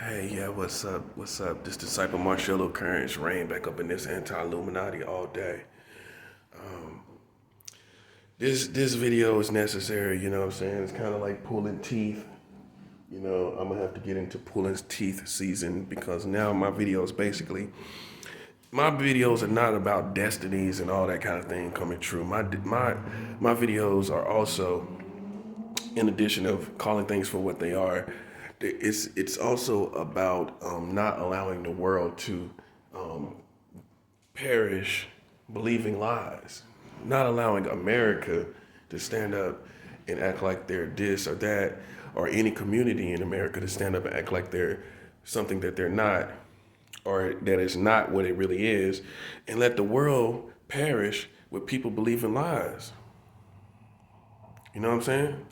Hey, yeah, what's up? What's up? This disciple Marcello Currents reign back up in this anti-Illuminati all day. This video is necessary, you know what I'm saying? It's kind of like pulling teeth. I'm gonna have to get into pulling teeth season because now my videos are not about destinies and all that kind of thing coming true. My videos are also, in addition of calling things for what they are, it's also about not allowing the world to perish believing lies, not allowing America to stand up and act like they're this or that, or any community in America to stand up and act like they're something that they're not, or that is not what it really is, and let the world perish with people believing lies. You know what I'm saying?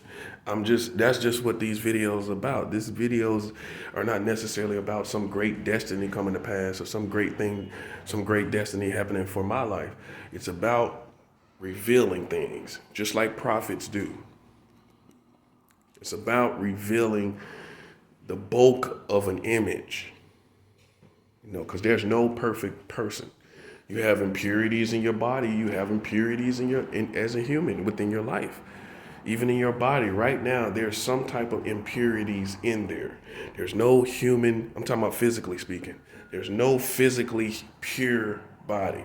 That's just what these videos are about. These videos are not necessarily about some great destiny coming to pass or some great thing, some great destiny happening for my life. It's about revealing things, just like prophets do. It's about revealing the bulk of an image, because there's no perfect person. You have impurities in your body. You have impurities as a human within your life. Even in your body right now, there's some type of impurities in there. There's no human, I'm talking about physically speaking, there's no physically pure body.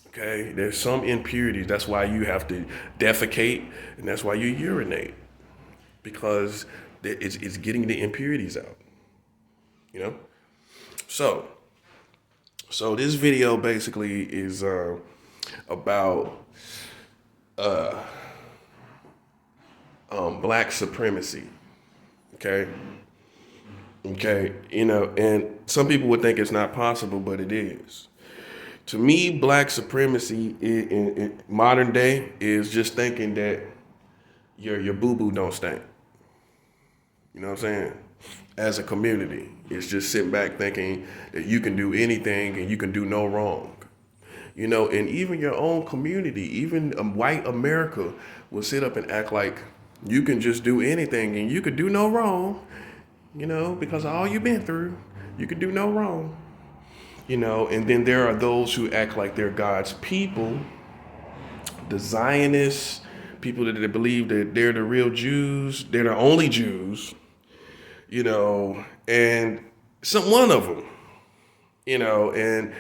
Okay, there's some impurities. That's why you have to defecate, and that's why you urinate, because it's getting the impurities out. You know, so this video basically is about black supremacy. Okay. Okay. And some people would think it's not possible, but it is. To me, black supremacy in modern day is just thinking that your boo boo don't stink. You know what I'm saying? As a community, it's just sitting back thinking that you can do anything and you can do no wrong. And even your own community, even white America will sit up and act like you can just do anything and you could do no wrong, because of all you've been through, you could do no wrong. And then there are those who act like they're God's people, the Zionists, people that believe that they're the real Jews, they're the only Jews, and one of them, and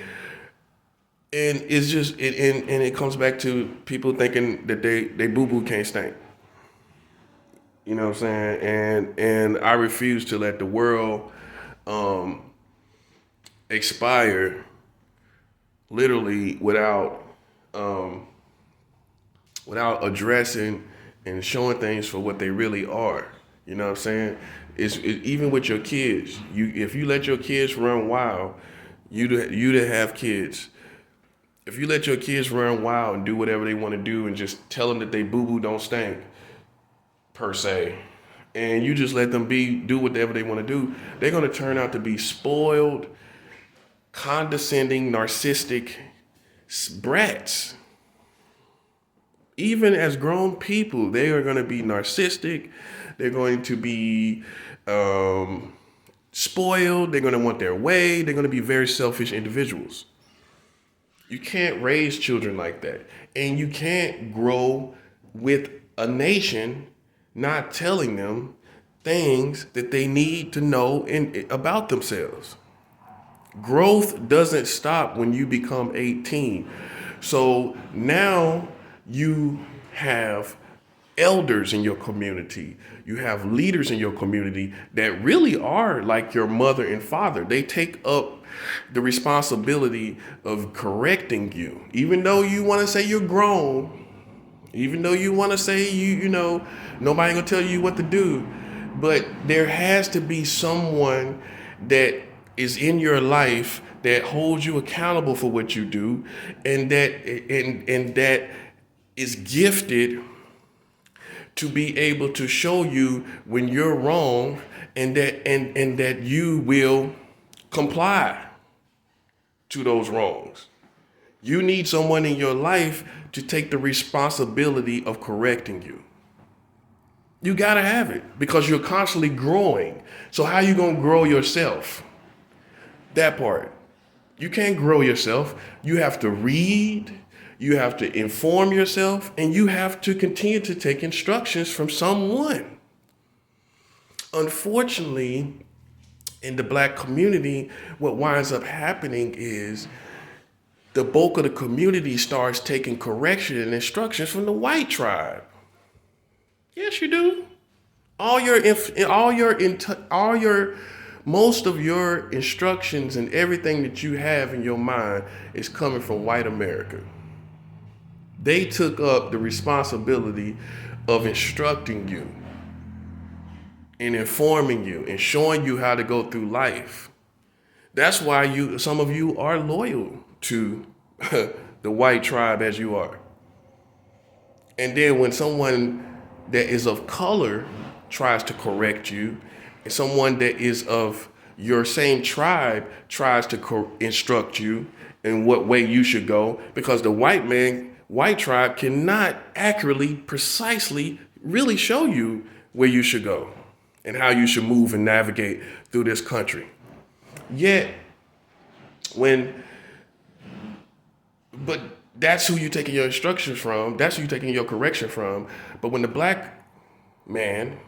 it's just and it comes back to people thinking that they boo boo can't stink. You know what I'm saying? And I refuse to let the world expire literally without addressing and showing things for what they really are. You know what I'm saying? Even with your kids. If you let your kids run wild, you to have kids. If you let your kids run wild and do whatever they want to do and just tell them that they boo boo don't stink, per se, and you just let them do whatever they want to do, they're going to turn out to be spoiled, condescending, narcissistic brats. Even as grown people, they are going to be narcissistic. They're going to be spoiled. They're going to want their way. They're going to be very selfish individuals. You can't raise children like that. And you can't grow with a nation not telling them things that they need to know about themselves. Growth doesn't stop when you become 18. So now you have elders in your community. You have leaders in your community that really are like your mother and father. They take up the responsibility of correcting you. Even though you want to say you're grown, even though you want to say nobody gonna tell you what to do, but there has to be someone that is in your life that holds you accountable for what you do, and that is gifted to be able to show you when you're wrong, and that you will comply to those wrongs. You need someone in your life to take the responsibility of correcting you. You gotta have it because you're constantly growing. So how you gonna grow yourself? That part. You can't grow yourself. You have to read, you have to inform yourself, and you have to continue to take instructions from someone. Unfortunately, in the black community, what winds up happening is the bulk of the community starts taking correction and instructions from the white tribe. Yes, you do. All your most of your instructions and everything that you have in your mind is coming from white America. They took up the responsibility of instructing you and informing you and showing you how to go through life. That's why some of you are loyal to the white tribe as you are. And then when someone that is of color tries to correct you, and someone that is of your same tribe tries to instruct you in what way you should go, because the white tribe cannot accurately, precisely, really show you where you should go and how you should move and navigate through this country. Yet, but that's who you're taking your instructions from. That's who you're taking your correction from. But when the black man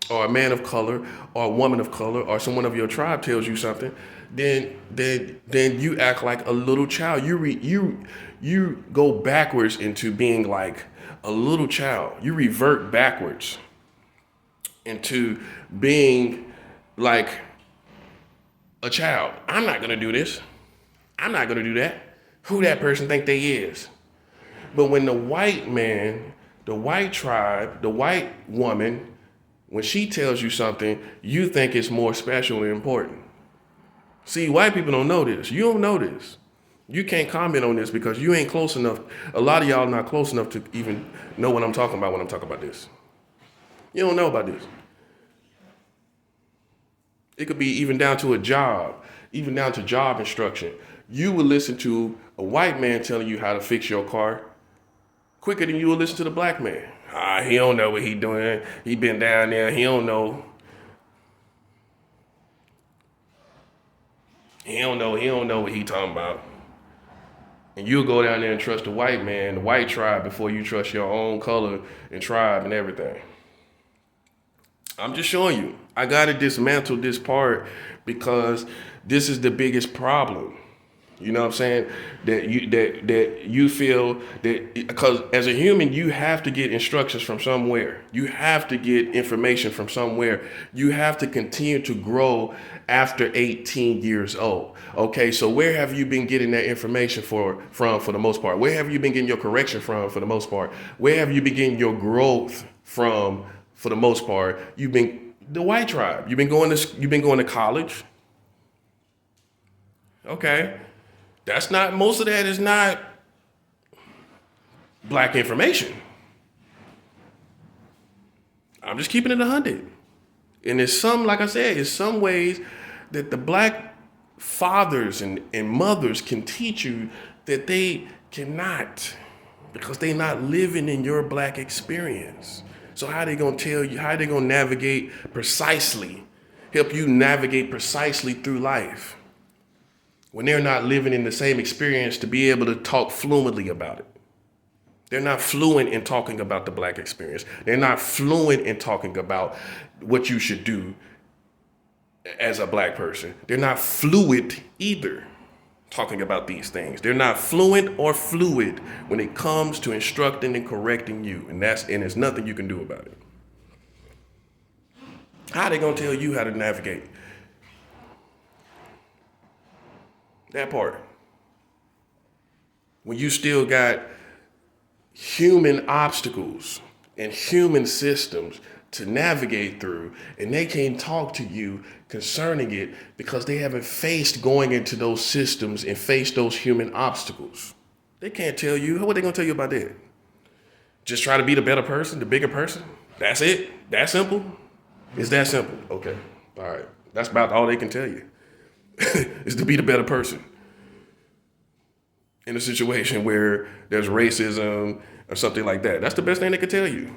or a man of color or a woman of color or someone of your tribe tells you something, then you act like a little child. You go backwards into being like a little child. You revert backwards into being like a child. I'm not gonna do this. I'm not gonna do that. Who that person think they is? But when the white man, the white tribe, the white woman, when she tells you something, you think it's more special and important. See, white people don't know this. You don't know this. You can't comment on this because you ain't close enough. A lot of y'all not close enough to even know what I'm talking about when I'm talking about this. You don't know about this. It could be even down to a job, even down to job instruction. You would listen to a white man telling you how to fix your car quicker than you would listen to the black man. He don't know what he doing. He been down there. He don't know. He don't know what he talking about. And you'll go down there and trust the white man, the white tribe, before you trust your own color and tribe and everything. I'm just showing you. I gotta dismantle this part because this is the biggest problem. You know what I'm saying? That you feel that because as a human, you have to get instructions from somewhere. You have to get information from somewhere. You have to continue to grow after 18 years old. Okay, so where have you been getting that information from for the most part? Where have you been getting your correction from for the most part? Where have you been getting your growth from for the most part? You've been the white tribe. You've been going to college. Okay. Most of that is not black information. I'm just keeping it 100. And there's like I said, there's some ways that the black fathers and mothers can teach you that they cannot because they're not living in your black experience. So how they gonna tell you, how they gonna help you navigate precisely through life when they're not living in the same experience to be able to talk fluently about it? They're not fluent in talking about the black experience. They're not fluent in talking about what you should do as a black person. They're not fluid either talking about these things. They're not fluent or fluid when it comes to instructing and correcting you. And there's nothing you can do about it. How are they gonna tell you how to navigate? That part. When you still got human obstacles and human systems to navigate through, and they can't talk to you concerning it because they haven't faced going into those systems and faced those human obstacles. They can't tell you. What are they gonna tell you about that? Just try to be the better person, the bigger person? That's it? That simple? It's that simple. Okay. All right. That's about all they can tell you. Is to be the better person in a situation where there's racism or something like that. That's the best thing they could tell you.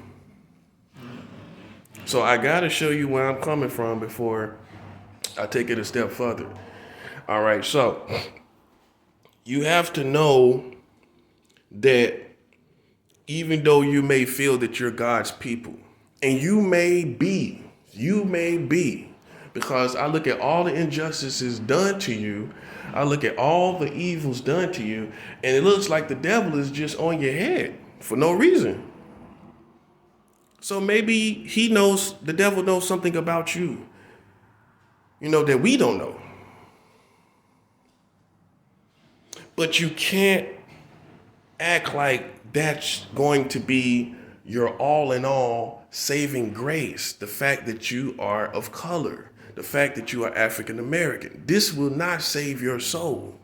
So I got to show you where I'm coming from before I take it a step further. All right, so you have to know that even though you may feel that you're God's people, and you may be, because I look at all the injustices done to you, I look at all the evils done to you, and it looks like the devil is just on your head for no reason. So maybe the devil knows something about you, that we don't know. But you can't act like that's going to be your all in all saving grace. The fact that you are of color, the fact that you are African American, this will not save your soul.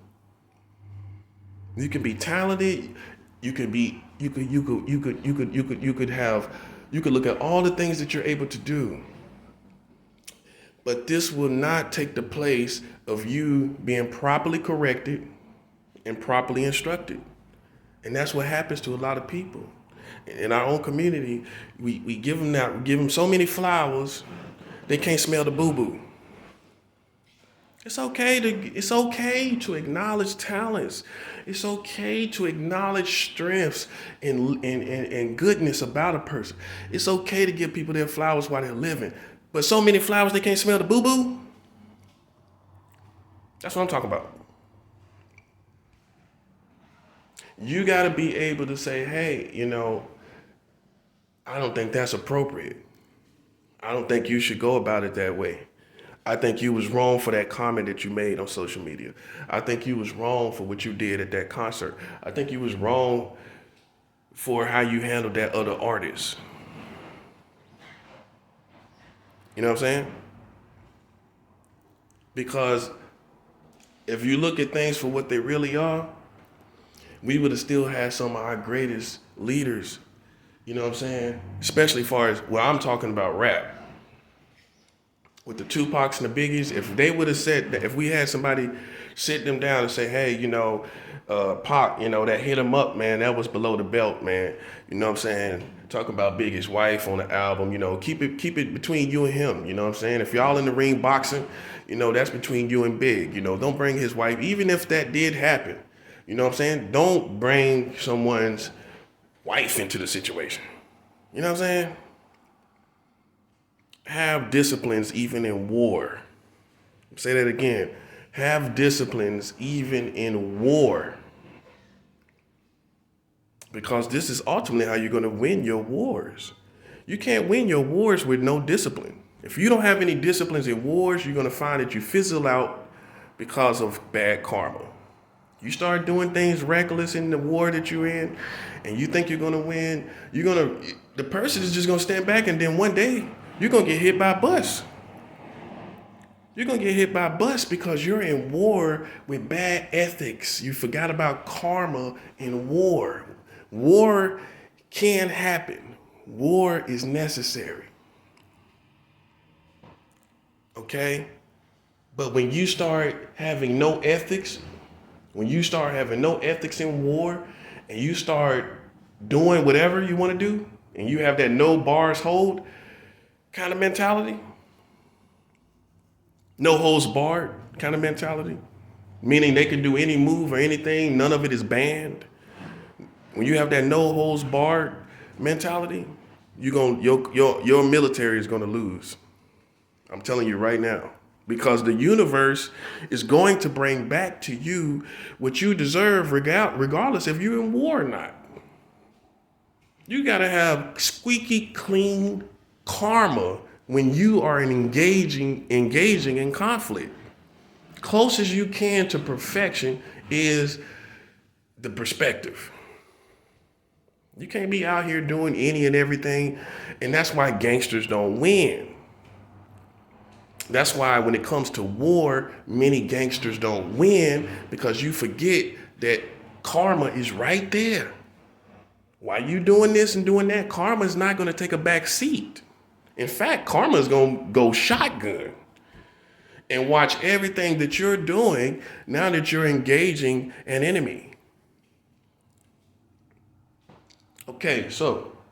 You can be talented. You could look at all the things that you're able to do. But this will not take the place of you being properly corrected and properly instructed. And that's what happens to a lot of people. In our own community, we give them so many flowers, they can't smell the boo-boo. It's okay to acknowledge talents. It's okay to acknowledge strengths and goodness about a person. It's okay to give people their flowers while they're living. But so many flowers they can't smell the boo-boo? That's what I'm talking about. You got to be able to say, hey, I don't think that's appropriate. I don't think you should go about it that way. I think you was wrong for that comment that you made on social media. I think you was wrong for what you did at that concert. I think you was wrong for how you handled that other artist. You know what I'm saying? Because if you look at things for what they really are, we would have still had some of our greatest leaders, you know what I'm saying? Especially as far as, I'm talking about rap. With the Tupacs and the Biggies, if they would have said that, if we had somebody sit them down and say, hey, Pac, that hit him up, man, that was below the belt, man. You know what I'm saying? Talking about Biggie's wife on the album, keep it between you and him, you know what I'm saying? If y'all in the ring boxing, that's between you and Big, don't bring his wife, even if that did happen. You know what I'm saying? Don't bring someone's wife into the situation. You know what I'm saying? Have disciplines even in war. Say that again. Have disciplines even in war. Because this is ultimately how you're going to win your wars. You can't win your wars with no discipline. If you don't have any disciplines in wars, you're going to find that you fizzle out because of bad karma. You start doing things reckless in the war that you're in, and you think you're going to win, the person is just going to stand back, and then one day you're going to get hit by a bus. You're going to get hit by a bus because you're in war with bad ethics. You forgot about karma in war. War can happen. War is necessary. Okay? But when you start having no ethics, in war, and you start doing whatever you want to do, and you have that no bars hold kind of mentality, no holds barred kind of mentality, meaning they can do any move or anything, none of it is banned. When you have that no holds barred mentality, your military is gonna lose. I'm telling you right now. Because the universe is going to bring back to you what you deserve regardless if you're in war or not. You gotta have squeaky clean karma when you are engaging in conflict. Close as you can to perfection is the perspective. You can't be out here doing any and everything, and that's why gangsters don't win. That's why when it comes to war, many gangsters don't win, because you forget that karma is right there. While you doing this and doing that, karma is not going to take a back seat. In fact, karma is going to go shotgun and watch everything that you're doing now that you're engaging an enemy. Okay, so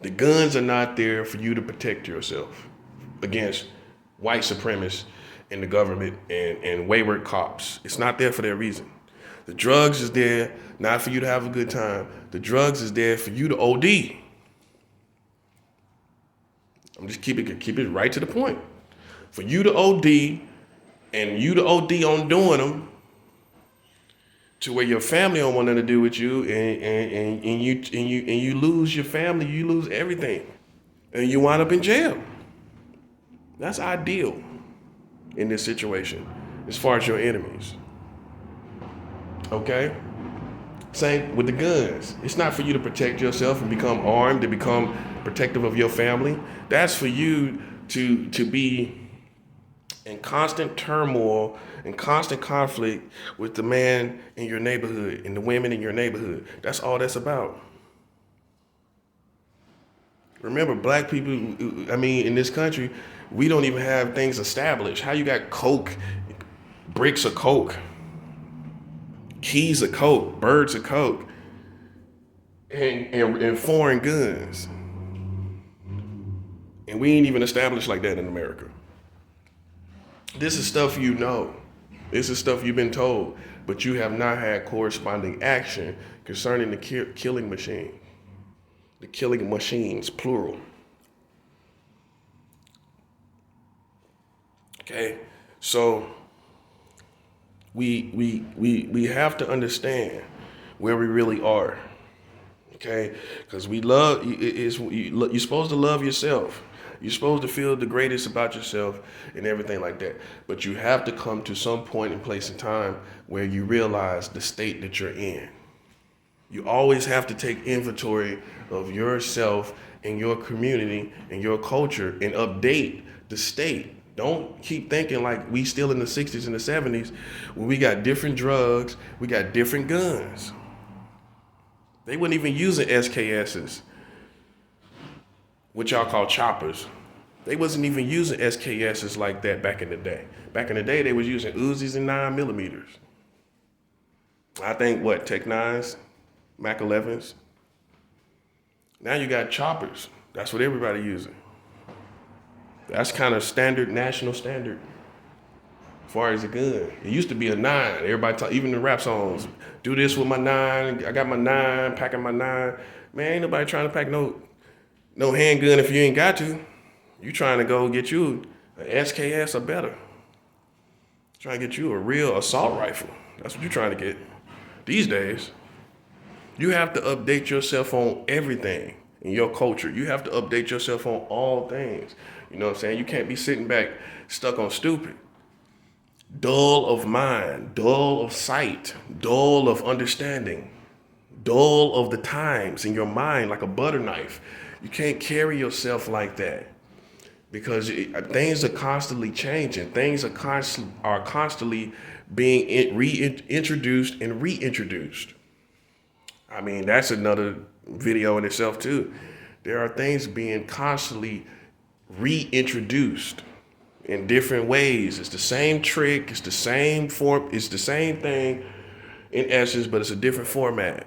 The guns are not there for you to protect yourself against white supremacists and the government and wayward cops. It's not there for that reason. The drugs is there not for you to have a good time. The drugs is there for you to OD. I'm just keep it right to the point. For you to OD and you to OD on doing them to where your family don't want nothing to do with you and you lose your family, you lose everything. And you wind up in jail. That's ideal in this situation as far as your enemies. Okay? Same with the guns. It's not for you to protect yourself and become armed, to become protective of your family. That's for you to be in constant turmoil and constant conflict with the man in your neighborhood and the women in your neighborhood. That's all that's about. Remember, black people, in this country, we don't even have things established. How you got coke, bricks of coke, keys of coke, birds of coke, and foreign guns. And we ain't even established like that in America. This is stuff you know. This is stuff you've been told, but you have not had corresponding action concerning the killing machine. The killing machines, plural. Okay, so we have to understand where we really are. Okay, because you're supposed to love yourself. You're supposed to feel the greatest about yourself and everything like that. But you have to come to some point in place and time where you realize the state that you're in. You always have to take inventory of yourself and your community and your culture and update the state. Don't keep thinking like we still in the 60s and the 70s when we got different drugs, we got different guns. They weren't even using SKSs, what y'all call choppers. They wasn't even using SKSs like that back in the day. Back in the day, they was using Uzis and 9mm. I think Tech 9s, Mac 11s. Now you got choppers. That's what everybody using. That's kind of standard, national standard as far as a gun. It used to be a 9. Everybody talk, even the rap songs, do this with my 9. I got my 9, packing my 9. Man, ain't nobody trying to pack no handgun if you ain't got to. You trying to go get you an SKS or better. Trying to get you a real assault rifle. That's what you're trying to get. These days, you have to update yourself on everything in your culture. You have to update yourself on all things. You know what I'm saying? You can't be sitting back stuck on stupid. Dull of mind, dull of sight, dull of understanding, dull of the times in your mind like a butter knife. You can't carry yourself like that because things are constantly changing. Things are constantly being reintroduced and reintroduced. That's another video in itself too. There are things being constantly reintroduced in different ways. It's the same trick, it's the same form, it's the same thing in essence, but it's a different format.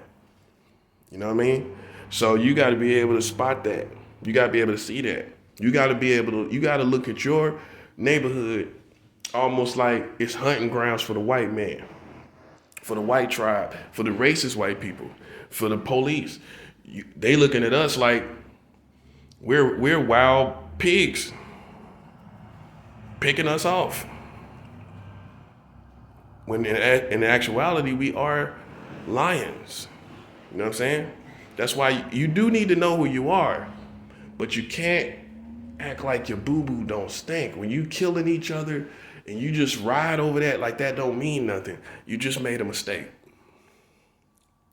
You know what I mean? So you got to be able to spot that. You got to be able to see that. You got to look at your neighborhood almost like it's hunting grounds for the white man, for the white tribe, for the racist white people, for the police. They looking at us like we're wild pigs picking us off. When in actuality, we are lions. You know what I'm saying? That's why you do need to know who you are, but you can't act like your boo-boo don't stink. When you killing each other and you just ride over that like that don't mean nothing, you just made a mistake.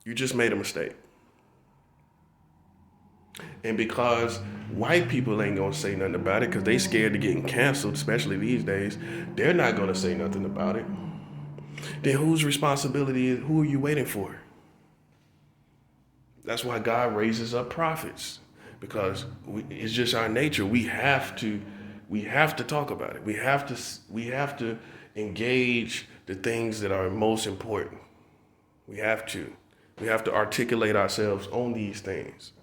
You just made a mistake. And because white people ain't gonna say nothing about it because they scared of getting canceled, especially these days, they're not gonna say nothing about it. Then whose responsibility is, who are you waiting for? That's why God raises up prophets, because it's just our nature. We have to talk about it. We have to engage the things that are most important. We have to articulate ourselves on these things.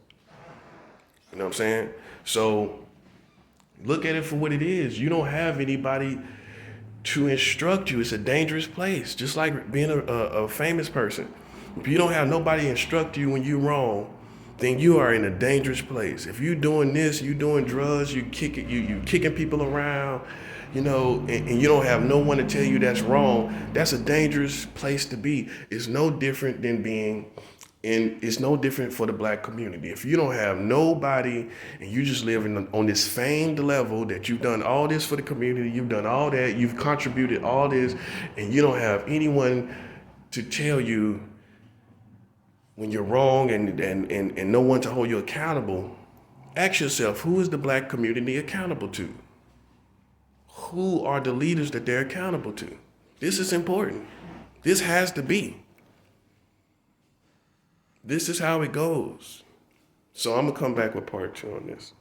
You know what I'm saying? So look at it for what it is. You don't have anybody to instruct you. It's a dangerous place, just like being a famous person. If you don't have nobody instruct you when you're wrong, then you are in a dangerous place. If you doing this, you doing drugs, you kicking people around, and you don't have no one to tell you that's wrong, that's a dangerous place to be. It's no different than being and it's no different for the black community. If you don't have nobody and you just live on this famed level that you've done all this for the community, you've done all that, you've contributed all this, and you don't have anyone to tell you when you're wrong and no one to hold you accountable, ask yourself, who is the black community accountable to? Who are the leaders that they're accountable to? This is important. This has to be. This is how it goes. So I'm going to come back with part 2 on this.